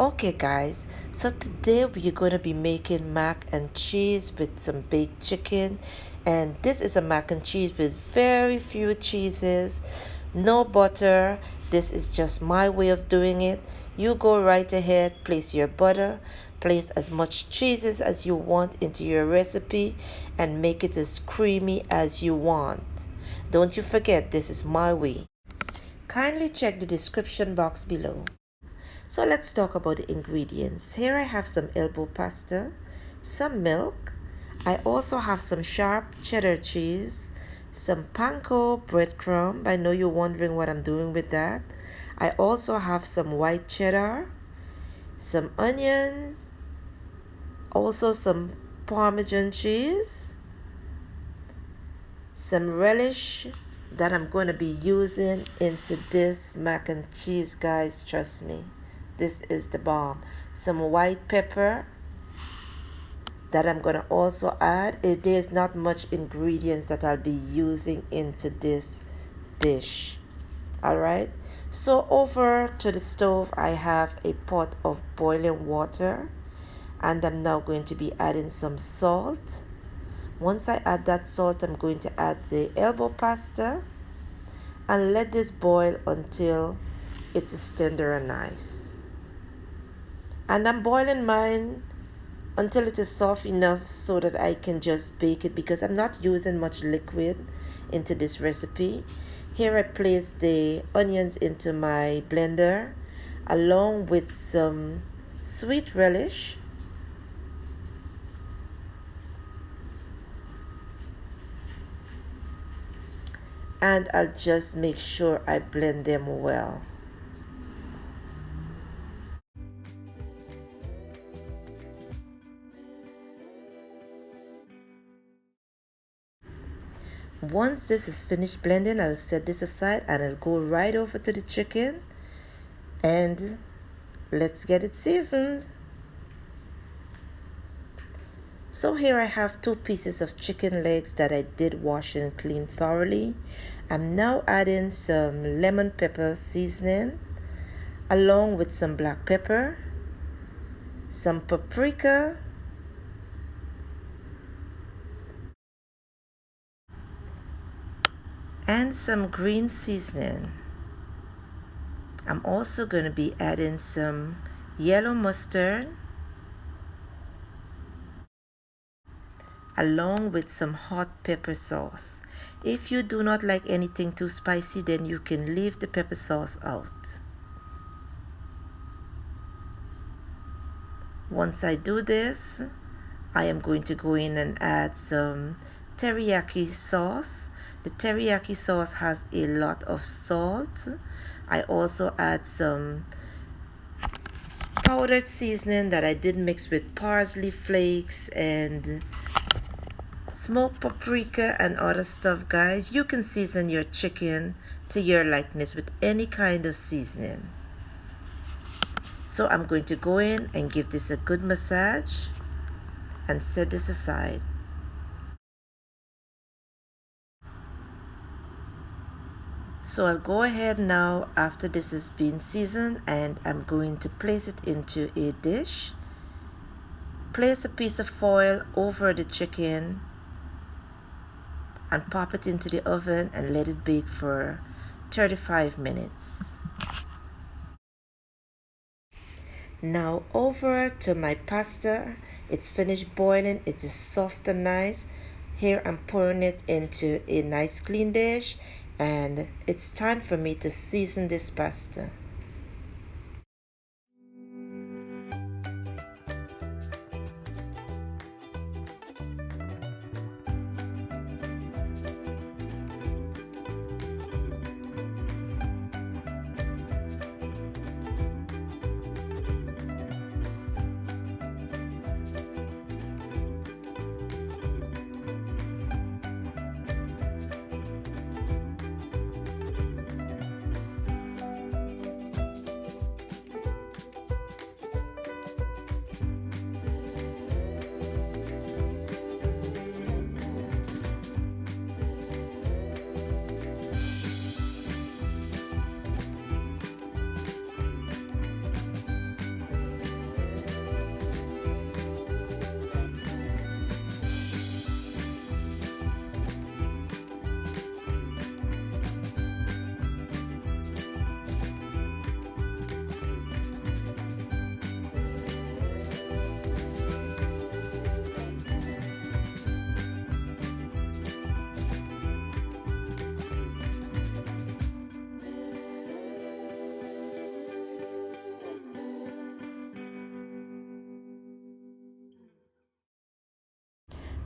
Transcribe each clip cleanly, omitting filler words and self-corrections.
Okay guys, so today we're going to be making mac and cheese with some baked chicken, and this is a mac and cheese with very few cheeses, no butter. This is just my way of doing it. You go right ahead, place your butter, place as much cheeses as you want into your recipe, and make it as creamy as you want. Don't you forget, this is my way. Kindly check the description box below. So let's talk about the ingredients. Here I have some elbow pasta, some milk. I also have some sharp cheddar cheese, some panko breadcrumb. I know you're wondering what I'm doing with that. I also have some white cheddar, some onions, also some Parmesan cheese, some relish that I'm going to be using into this mac and cheese, guys. Trust me. This is the bomb. Some white pepper that I'm going to also add. There's not much ingredients that I'll be using into this dish. Alright, so over to the stove I have a pot of boiling water, and I'm now going to be adding some salt. Once I add that salt, I'm going to add the elbow pasta and let this boil until it is tender and nice. And I'm boiling mine until it is soft enough so that I can just bake it, because I'm not using much liquid into this recipe. Here I place the onions into my blender along with some sweet relish, and I'll just make sure I blend them well. Once this is finished blending, I'll set this aside and I'll go right over to the chicken and let's get it seasoned. So here I have 2 pieces of chicken legs that I did wash and clean thoroughly. I'm now adding some lemon pepper seasoning along with some black pepper, some paprika, and some green seasoning. I'm also going to be adding some yellow mustard along with some hot pepper sauce. If you do not like anything too spicy, then you can leave the pepper sauce out. Once I do this, I am going to go in and add some teriyaki sauce. The teriyaki sauce has a lot of salt. I also add some powdered seasoning that I did mix with parsley flakes and smoked paprika and other stuff, guys. You can season your chicken to your likeness with any kind of seasoning. So I'm going to go in and give this a good massage and set this aside. So I'll go ahead now after this has been seasoned, and I'm going to place it into a dish. Place a piece of foil over the chicken and pop it into the oven and let it bake for 35 minutes. Now over to my pasta. It's finished boiling. It is soft and nice. Here I'm pouring it into a nice clean dish, and it's time for me to season this pasta.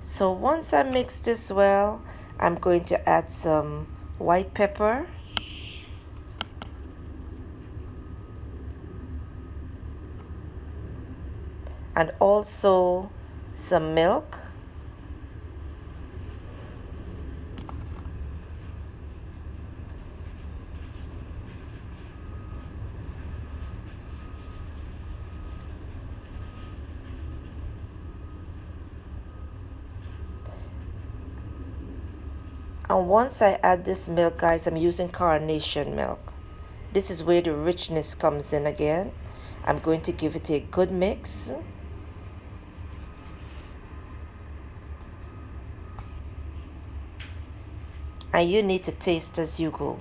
So once I mix this well, I'm going to add some white pepper, and also some milk. And once I add this milk, guys, I'm using carnation milk. This is where the richness comes in again. I'm going to give it a good mix. And you need to taste as you go.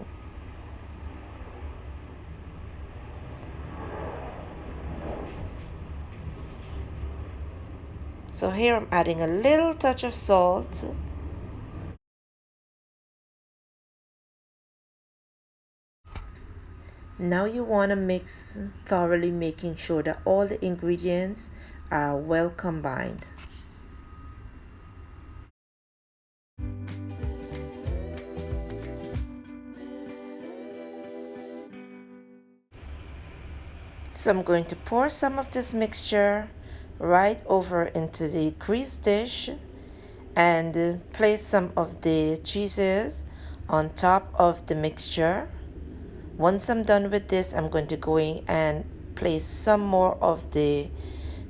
So here I'm adding a little touch of salt. Now you want to mix thoroughly, making sure that all the ingredients are well combined. So I'm going to pour some of this mixture right over into the greased dish and place some of the cheeses on top of the mixture. Once I'm done with this, I'm going to go in and place some more of the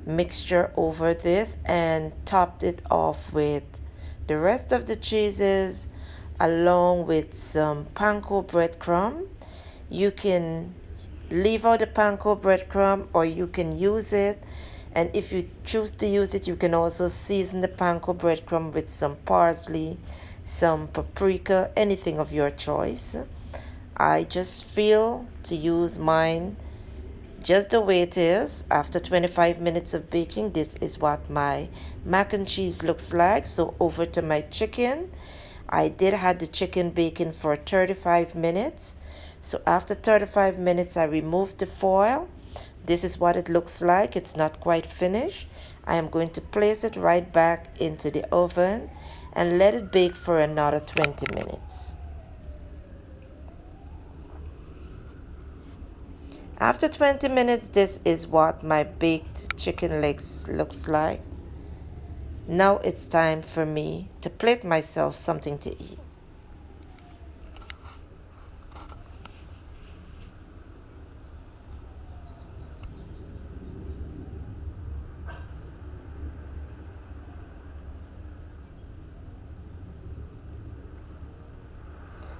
mixture over this and topped it off with the rest of the cheeses along with some panko breadcrumb. You can leave out the panko breadcrumb or you can use it, and if you choose to use it, you can also season the panko breadcrumb with some parsley, some paprika, anything of your choice. I just feel to use mine just the way it is. After 25 minutes of baking, this is what my mac and cheese looks like. So over to my chicken. I did have the chicken baking for 35 minutes. So after 35 minutes, I removed the foil. This is what it looks like. It's not quite finished. I am going to place it right back into the oven and let it bake for another 20 minutes. After 20 minutes, this is what my baked chicken legs looks like. Now it's time for me to plate myself something to eat.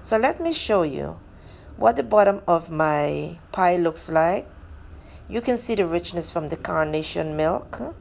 So let me show you what the bottom of my pie looks like. You can see the richness from the carnation milk.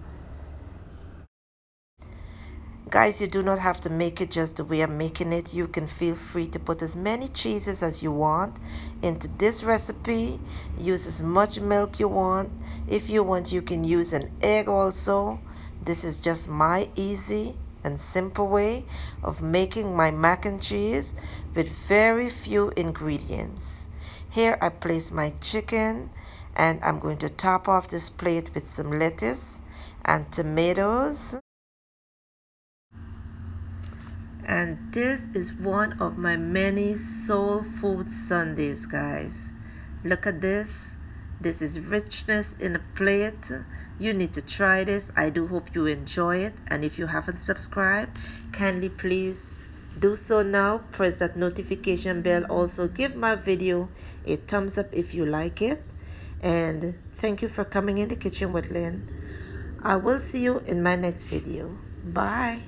Guys, you do not have to make it just the way I'm making it. You can feel free to put as many cheeses as you want into this recipe. Use as much milk you want. If you want, you can use an egg also. This is just my easy and simple way of making my mac and cheese with very few ingredients. Here I place my chicken and I'm going to top off this plate with some lettuce and tomatoes. And this is one of my many soul food Sundays, guys. Look at this. This is richness in a plate. You need to try this. I do hope you enjoy it. And if you haven't subscribed, kindly please do so now. Press that notification bell. Also give my video a thumbs up if you like it. And thank you for coming in the kitchen with Lynn. I will see you in my next video. Bye.